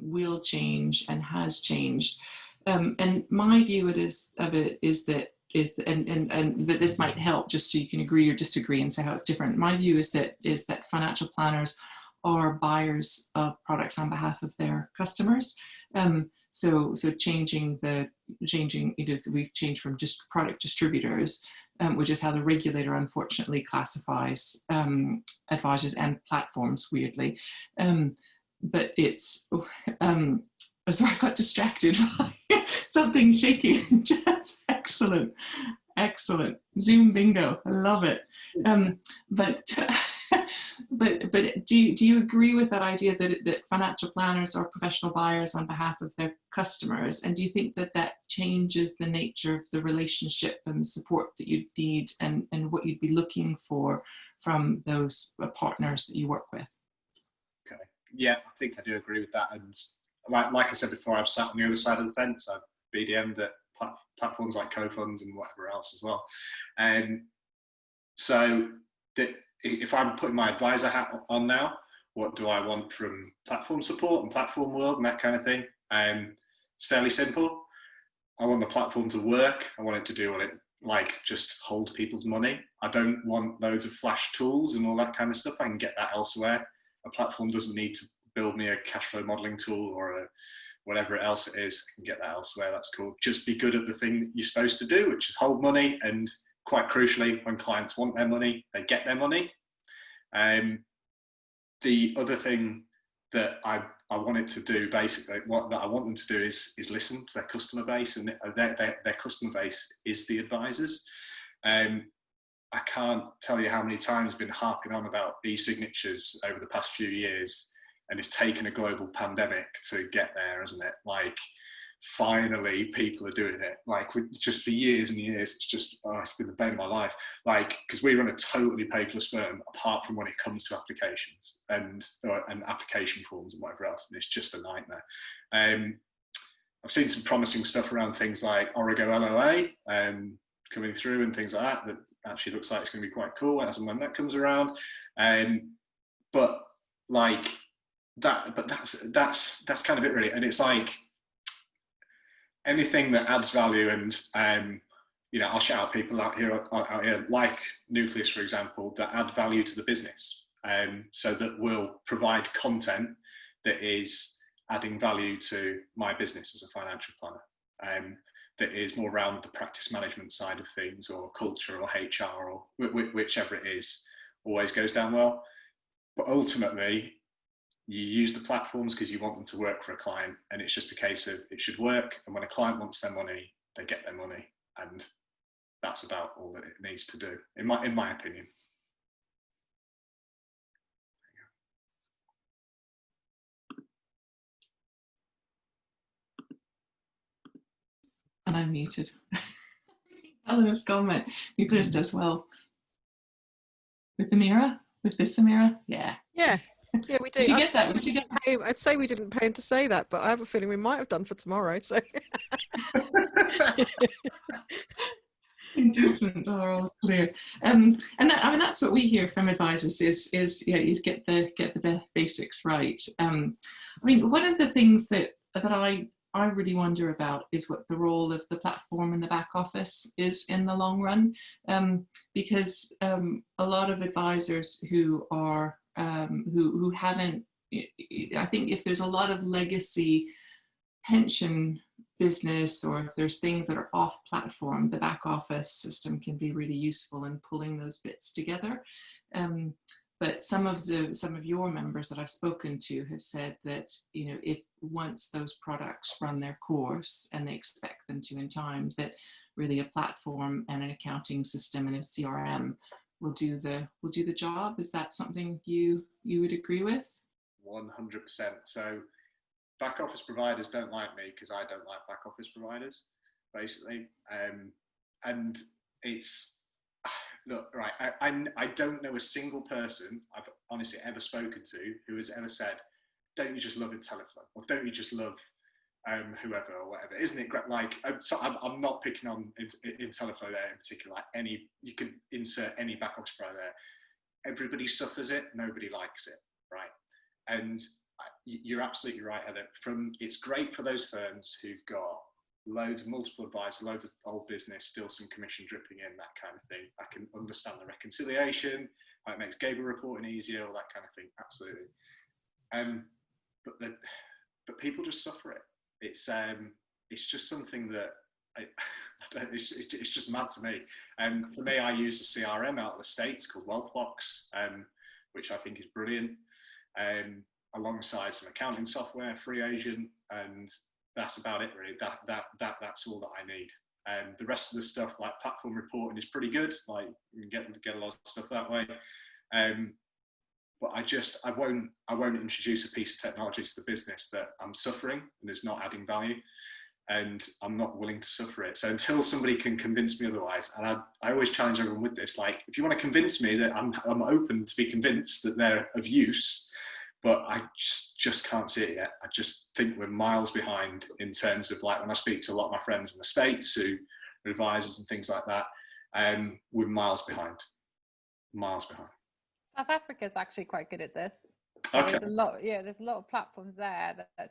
will change and has changed. And my view is that this might help, just so you can agree or disagree and say how it's different. My view is that financial planners are buyers of products on behalf of their customers. So we've changed from just product distributors, which is how the regulator unfortunately classifies advisors and platforms, weirdly. But it's, sorry, I got distracted by something shaking. Just excellent. Zoom bingo, I love it. But do you agree with that idea that financial planners are professional buyers on behalf of their customers? And do you think that changes the nature of the relationship and the support that you'd need and what you'd be looking for from those partners that you work with? Okay. Yeah, I think I do agree with that. And like I said before, I've sat on the other side of the fence. I've BDM'd at platforms like co-funds and whatever else as well. So if I'm putting my advisor hat on now, what do I want from platform support and platform world and that kind of thing? It's fairly simple. I want the platform to work. I want it to do what it just hold people's money. I don't want loads of flash tools and all that kind of stuff. I can get that elsewhere. A platform doesn't need to build me a cash flow modeling tool or whatever else it is. I can get that elsewhere. That's cool. Just be good at the thing that you're supposed to do, which is hold money. And quite crucially, when clients want their money, they get their money. The other thing that I wanted to do, basically, what I want them to do is listen to their customer base, and their customer base is the advisors. I can't tell you how many times I've been harping on about e-signatures over the past few years, and it's taken a global pandemic to get there, hasn't it? Like, finally people are doing it. Like, just for years and years, it's been the bane of my life. Like, because we run a totally paperless firm, apart from when it comes to applications and application forms and whatever else, and it's just a nightmare. I've seen some promising stuff around things like Origo LOA coming through and things like that actually looks like it's going to be quite cool as and when that comes around. But like that, but that's kind of it really. And it's like anything that adds value, and you know, I'll shout out people out here like Nucleus, for example, that add value to the business, so that will provide content that is adding value to my business as a financial planner, that is more around the practice management side of things, or culture, or HR, or whichever it is, always goes down well. But ultimately, you use the platforms because you want them to work for a client, and it's just a case of it should work, and when a client wants their money, they get their money, and that's about all that it needs to do, in my opinion. And I'm muted. Helena's comment. Nucleus does well. With Amira? With this Amira? Yeah. Yeah. Yeah, we do. Did you get that? I'd say we didn't pay him to say that, but I have a feeling we might have done for tomorrow. So Inducements are all clear. And that, I mean, that's what we hear from advisors is yeah, you get the basics right. I mean, one of the things that I really wonder about is what the role of the platform in the back office is in the long run, because a lot of advisors who are who haven't, I think if there's a lot of legacy pension business, or if there's things that are off platform, the back office system can be really useful in pulling those bits together. But some of your members that I've spoken to have said that, you know, if once those products run their course, and they expect them to in time, that really a platform and an accounting system and a CRM will do the job. Is that something you would agree with? 100%. So back office providers don't like me because I don't like back office providers, basically. And it's, look, right, I don't know a single person I've honestly ever spoken to who has ever said, don't you just love IntelliFlow? Or don't you just love whoever or whatever? Isn't it great? Like, so I'm not picking on IntelliFlow there in particular. Like, you can insert any back office provider there. Everybody suffers it, nobody likes it, right? And you're absolutely right, Heather. It's great for those firms who've got loads of multiple advisors, loads of old business, still some commission dripping in, that kind of thing. I can understand the reconciliation, how it makes Gable reporting easier, all that kind of thing, absolutely. But people just suffer it. It's just something that it's just mad to me. For me, I use a CRM out of the States called Wealthbox, which I think is brilliant. Alongside some accounting software, free agent, and that's about it really. That's all that I need. The rest of the stuff, like platform reporting, is pretty good. Like, you can get a lot of stuff that way. But I won't introduce a piece of technology to the business that I'm suffering and is not adding value, and I'm not willing to suffer it. So until somebody can convince me otherwise, and I always challenge everyone with this, like, if you want to convince me that I'm open to be convinced that they're of use, but I just can't see it yet. I just think we're miles behind in terms of, like, when I speak to a lot of my friends in the States who are advisors and things like that, we're miles behind. South Africa is actually quite good at this. Okay. There's a lot of platforms there that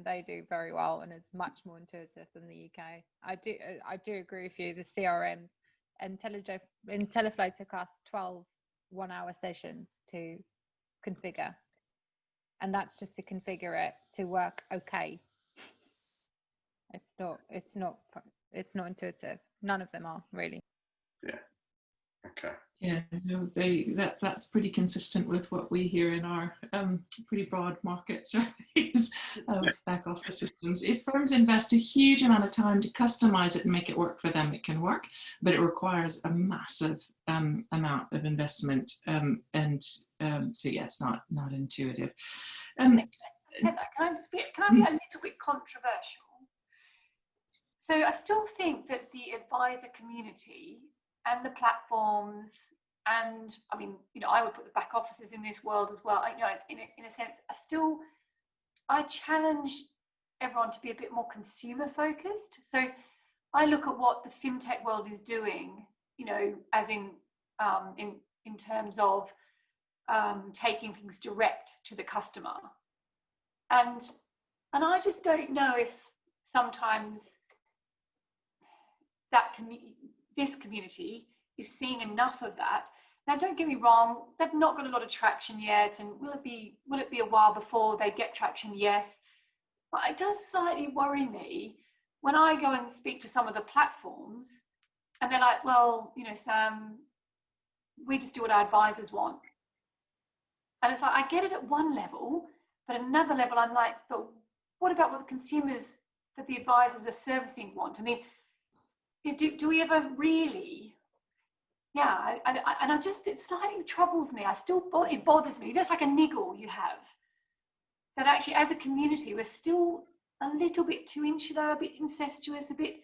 they do very well, and it's much more intuitive than the UK. I do agree with you. The CRMs and IntelliFlow took us 12 one-hour sessions to configure. and that's just to configure it to work okay. It's not intuitive. None of them are really. Yeah. Okay. Yeah, no, that's pretty consistent with what we hear in our pretty broad market surveys of back office systems. If firms invest a huge amount of time to customize it and make it work for them, it can work, but it requires a massive amount of investment, so yeah, it's not intuitive. Can I be a little bit controversial? So I still think that the advisor community and the platforms, and I mean, I would put the back offices in this world as well. In a sense, I challenge everyone to be a bit more consumer focused. So I look at what the fintech world is doing, as in terms of taking things direct to the customer, and I just don't know if sometimes this community is seeing enough of that. Now, don't get me wrong, they've not got a lot of traction yet, and will it be a while before they get traction? Yes, but it does slightly worry me when I go and speak to some of the platforms, and they're like, well, Sam, we just do what our advisors want. And it's like, I get it at one level, but at another level, I'm like, but what about what the consumers that the advisors are servicing want? I mean, do we ever really? Yeah, it slightly troubles me. It bothers me. Just like a niggle you have. That actually, as a community, we're still a little bit too insular, a bit incestuous, a bit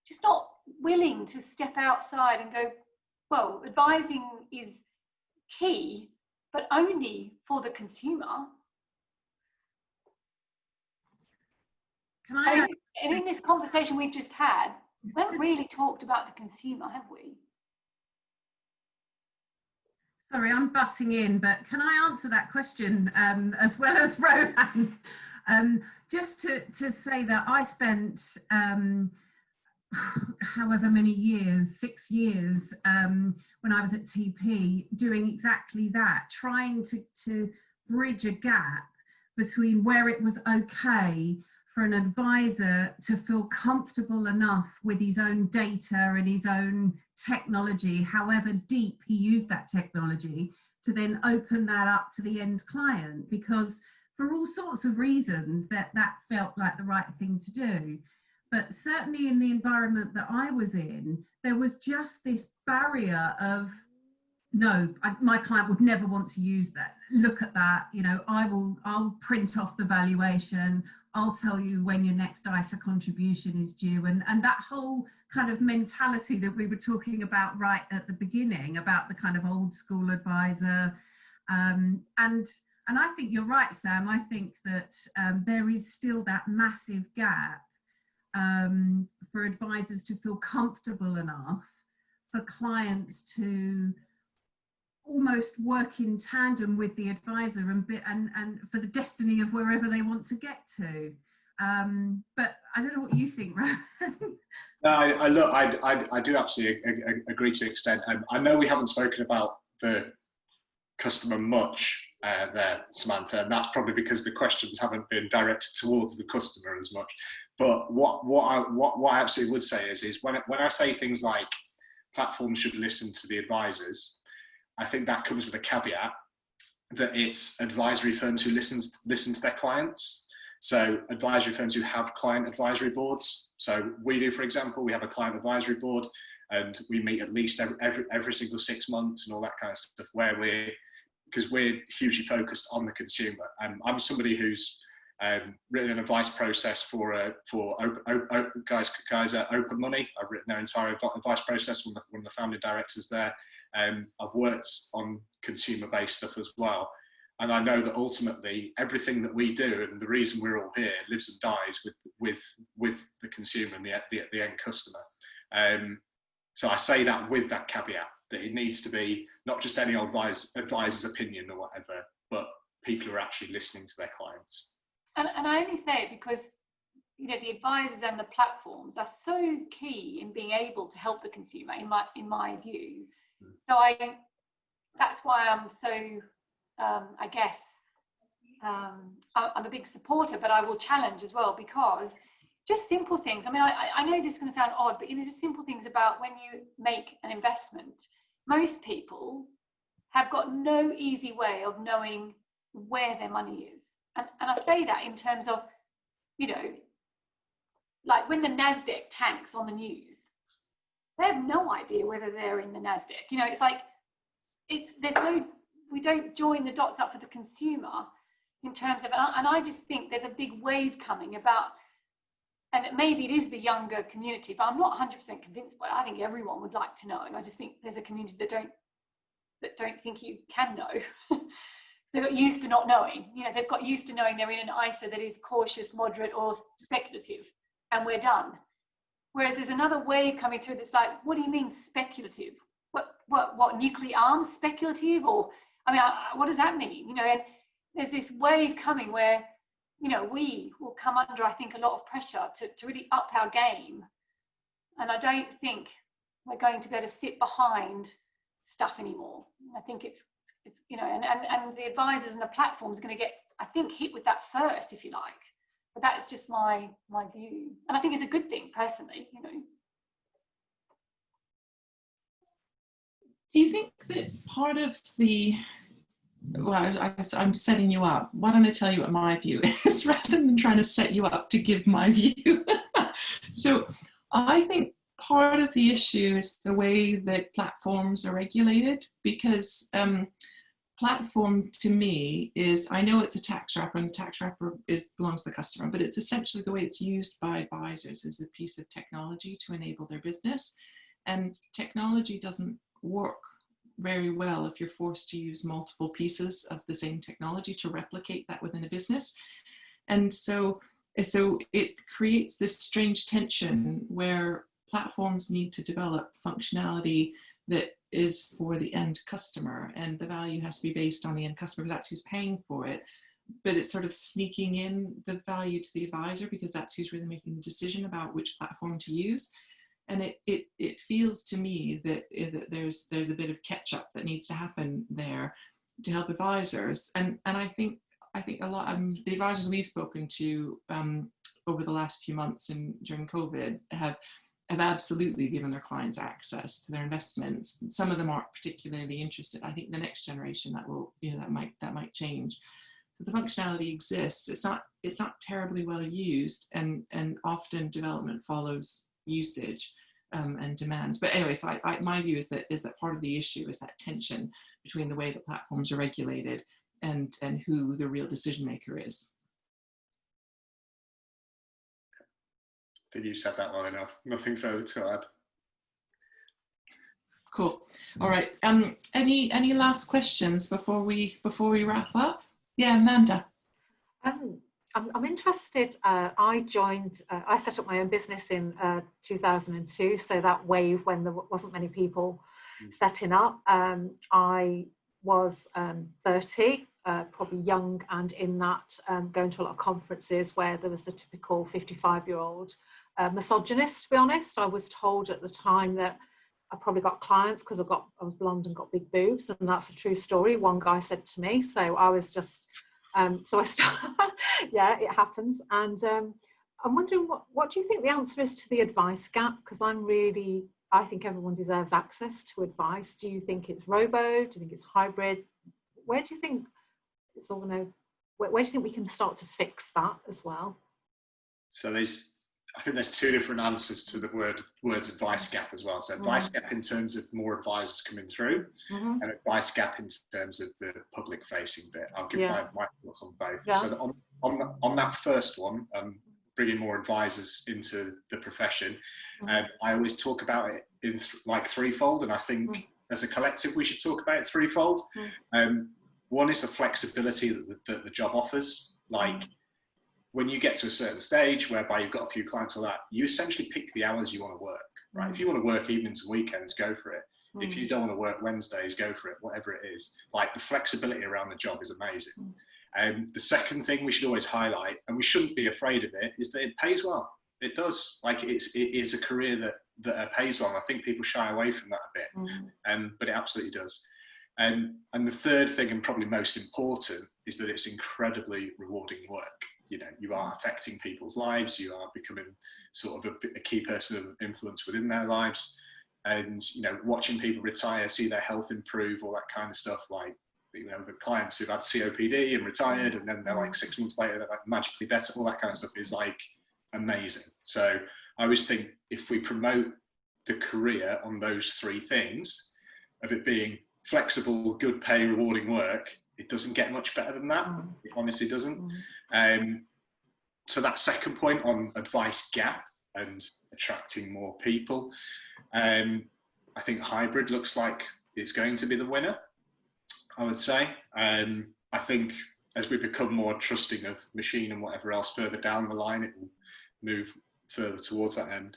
just not willing to step outside and go, well, advising is key, but only for the consumer. And in this conversation we've just had, we haven't really talked about the consumer, have we? Sorry, I'm butting in, but can I answer that question as well as Rohan? Just to say that I spent however many years, 6 years, when I was at TP, doing exactly that, trying to bridge a gap between where it was okay for an advisor to feel comfortable enough with his own data and his own technology, however deep he used that technology, to then open that up to the end client, because for all sorts of reasons that felt like the right thing to do. But certainly in the environment that I was in, there was just this barrier of, no, my client would never want to use that. Look at that, I'll print off the valuation. I'll tell you when your next ISA contribution is due. And that whole kind of mentality that we were talking about right at the beginning, about the kind of old school advisor. And I think you're right, Sam. I think that there is still that massive gap for advisors to feel comfortable enough for clients to almost work in tandem with the advisor and for the destiny of wherever they want to get to. But I don't know what you think, Rohan. No, I do absolutely agree to an extent. I know we haven't spoken about the customer much there, Samantha, and that's probably because the questions haven't been directed towards the customer as much. But what I absolutely would say is when I say things like platforms should listen to the advisors, I think that comes with a caveat that it's advisory firms who listen to their clients. So advisory firms who have client advisory boards. So we do, for example, we have a client advisory board, and we meet at least every single 6 months and all that kind of stuff, because we're hugely focused on the consumer. I'm somebody who's written an advice process for guys at Open Money. I've written their entire advice process, one of the founding directors there. I've worked on consumer-based stuff as well. And I know that ultimately everything that we do, and the reason we're all here, lives and dies with the consumer and the end customer. So I say that with that caveat, that it needs to be not just any old advisor's opinion or whatever, but people who are actually listening to their clients. And I only say it because the advisors and the platforms are so key in being able to help the consumer, in my view. So that's why I'm so I guess I'm a big supporter, but I will challenge as well, because just simple things. I mean, I know this is going to sound odd, but just simple things about when you make an investment. Most people have got no easy way of knowing where their money is. And I say that in terms of, like when the NASDAQ tanks on the news, they have no idea whether they're in the NASDAQ. It's like, we don't join the dots up for the consumer in terms of, and I just think there's a big wave coming about, and maybe it is the younger community, but I'm not 100% convinced by it. I think everyone would like to know. I just think there's a community that don't think you can know. They got used to not knowing. They've got used to knowing they're in an ISA that is cautious, moderate, or speculative, and we're done. Whereas there's another wave coming through that's like, what do you mean speculative? What nuclear arms speculative? Or, what does that mean? And there's this wave coming where, we will come under, I think, a lot of pressure to really up our game. And I don't think we're going to be able to sit behind stuff anymore. I think it's and the advisors and the platforms are going to get, I think, hit with that first, if you like. But that's just my view. And I think it's a good thing, personally, Do you think that part of I'm setting you up. Why don't I tell you what my view is rather than trying to set you up to give my view? So I think part of the issue is the way that platforms are regulated, because platform to me is, I know it's a tax wrapper, and the tax wrapper belongs to the customer, but it's essentially the way it's used by advisors as a piece of technology to enable their business. And technology doesn't work very well if you're forced to use multiple pieces of the same technology to replicate that within a business. And so it creates this strange tension where platforms need to develop functionality that is for the end customer, and the value has to be based on the end customer. That's who's paying for it, but it's sort of sneaking in the value to the advisor, because that's who's really making the decision about which platform to use. And it feels to me that there's a bit of catch up that needs to happen there to help advisors. And I think a lot of the advisors we've spoken to over the last few months and during COVID have absolutely given their clients access to their investments. Some of them aren't particularly interested. I think the next generation that might change. So the functionality exists. It's not terribly well used, and often development follows usage and demand. But anyway, so my view is that part of the issue is that tension between the way that platforms are regulated and who the real decision maker is. I think you said that well enough. Nothing further to add. Cool. All right. Any last questions before we wrap up? Yeah, Amanda. I'm interested. I set up my own business in 2002. So that wave when there wasn't many people setting up. I was 30, probably young, and in that going to a lot of conferences where there was the typical 55-year-old misogynist, to be honest. I was told at the time that I probably got clients because I was blonde and got big boobs, and that's a true story. One guy said to me, so I was just, so I started, yeah, it happens. And I'm wondering, what do you think the answer is to the advice gap? Because I think everyone deserves access to advice. Do you think it's robo? Do you think it's hybrid? Where do you think it's all going to, where do you think we can start to fix that as well? So I think there's two different answers to the words advice gap as well. So advice gap in terms of more advisors coming through, and advice gap in terms of the public facing bit. I'll give my thoughts on both. Yeah. So on that first one, bringing more advisors into the profession, I always talk about it in like threefold, and I think as a collective we should talk about it threefold. One is the flexibility that the job offers. Like when you get to a certain stage whereby you've got a few clients or that, you essentially pick the hours you want to work, right? If you want to work evenings and weekends, go for it. If you don't want to work Wednesdays, go for it, whatever it is. Like the flexibility around the job is amazing. And the second thing we should always highlight, and we shouldn't be afraid of it, is that it pays well. It does. Like it is a career that pays well. And I think people shy away from that a bit, but it absolutely does. And the third thing, and probably most important, is that it's incredibly rewarding work. You know, you are affecting people's lives, you are becoming sort of a key person of influence within their lives, and, you know, watching people retire, see their health improve, all that kind of stuff, like, you know, the clients who've had COPD and retired, and then they're like 6 months later, they're like magically better, all that kind of stuff is like amazing. So I always think if we promote the career on those three things, of it being flexible, good pay, rewarding work, it doesn't get much better than that. It honestly doesn't. So that second point on advice gap and attracting more people, I think hybrid looks like it's going to be the winner, I would say. I think as we become more trusting of machine and whatever else further down the line, it will move further towards that end.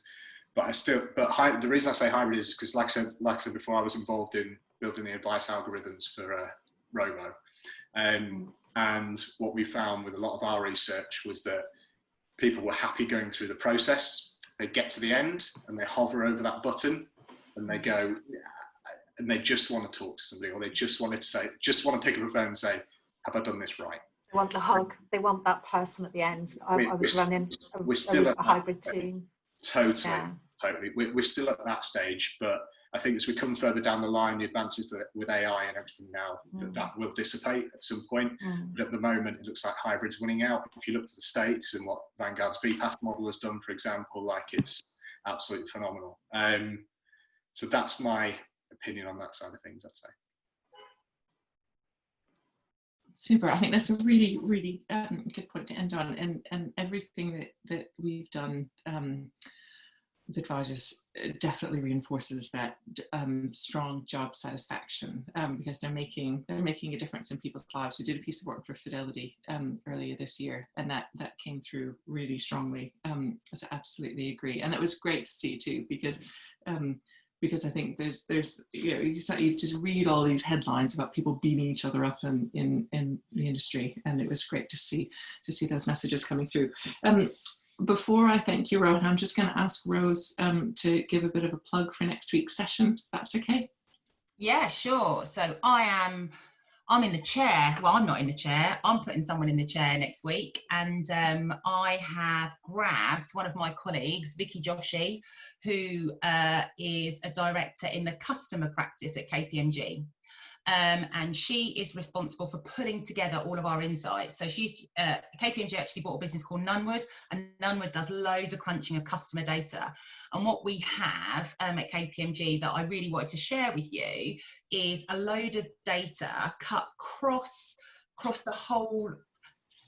But the reason I say hybrid is because, like I said before, I was involved in building the advice algorithms for Robo. And what we found with a lot of our research was that people were happy going through the process. They get to the end and they hover over that button and they go, and they just want to talk to somebody, or they just want to pick up a phone and say, have I done this right? They want the hug. They want that person at the end. I was running a hybrid team. Totally, totally. We're still at that stage, but I think as we come further down the line, the advances with AI and everything now, that will dissipate at some point. But at the moment, it looks like hybrid's winning out. If you look to the States and what Vanguard's VPAth model has done, for example, like, it's absolutely phenomenal. So that's my opinion on that side of things, I'd say. Super. I think that's a really, really good point to end on. And everything that we've done as advisors definitely reinforces that strong job satisfaction, because they're making a difference in people's lives. We did a piece of work for Fidelity earlier this year, and that came through really strongly. So I absolutely agree, and that was great to see too, because I think there's you know, you just read all these headlines about people beating each other up in the industry, and it was great to see those messages coming through. Before I thank you, Rohan, I'm just going to ask Rose to give a bit of a plug for next week's session, if that's okay. Yeah, sure. So I'm in the chair. Well, I'm not in the chair. I'm putting someone in the chair next week. And I have grabbed one of my colleagues, Vicky Joshi, who is a director in the customer practice at KPMG. And she is responsible for putting together all of our insights. So KPMG actually bought a business called Nunwood, and Nunwood does loads of crunching of customer data. And what we have at KPMG that I really wanted to share with you is a load of data cut across the whole,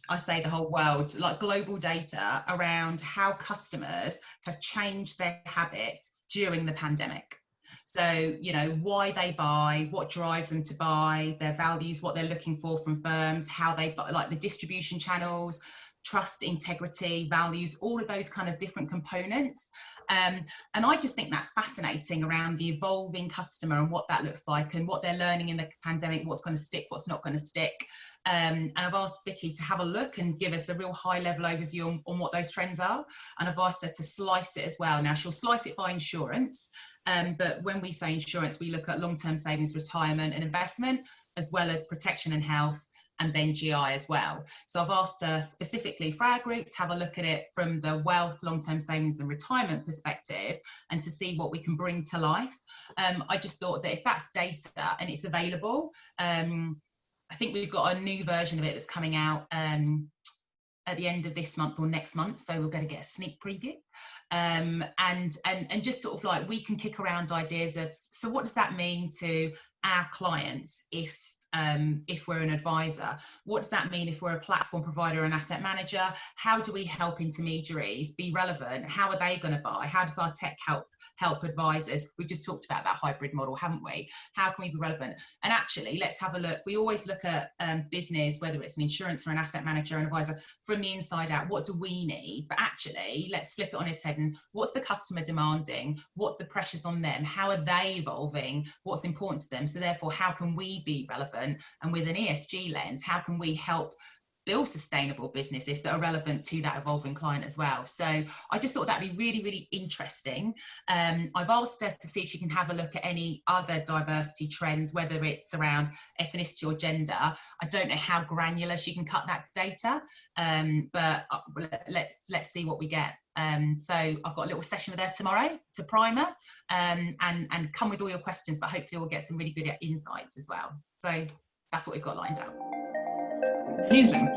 I say the whole world, like global data around how customers have changed their habits during the pandemic. So, you know, why they buy, what drives them to buy, their values, what they're looking for from firms, how they buy, like the distribution channels, trust, integrity, values, all of those kind of different components. And I just think that's fascinating around the evolving customer and what that looks like and what they're learning in the pandemic, what's going to stick, what's not going to stick. And I've asked Vicky to have a look and give us a real high level overview on what those trends are. And I've asked her to slice it as well. Now she'll slice it by insurance. But when we say insurance, we look at long-term savings, retirement and investment, as well as protection and health, and then GI as well. So I've asked her specifically for our group to have a look at it from the wealth, long-term savings and retirement perspective, and to see what we can bring to life. I just thought that if that's data and it's available, I think we've got a new version of it that's coming out at the end of this month or next month, so we're going to get a sneak preview, and just sort of like we can kick around ideas of, so what does that mean to our clients if we're an advisor? What does that mean if we're a platform provider or an asset manager? How do we help intermediaries be relevant? How are they going to buy? How does our tech help advisors? We've just talked about that hybrid model, haven't we? How can we be relevant? And actually, let's have a look. We always look at business, whether it's an insurance or an asset manager or an advisor, from the inside out. What do we need? But actually, let's flip it on its head and what's the customer demanding? What are the pressures on them? How are they evolving? What's important to them? So therefore, how can we be relevant? And with an ESG lens, how can we help build sustainable businesses that are relevant to that evolving client as well. So I just thought that'd be really, really interesting. I've asked her to see if she can have a look at any other diversity trends, whether it's around ethnicity or gender. I don't know how granular she can cut that data, but let's see what we get. So I've got a little session with her tomorrow to prime her, and come with all your questions, but hopefully we'll get some really good insights as well. So that's what we've got lined up. Amazing.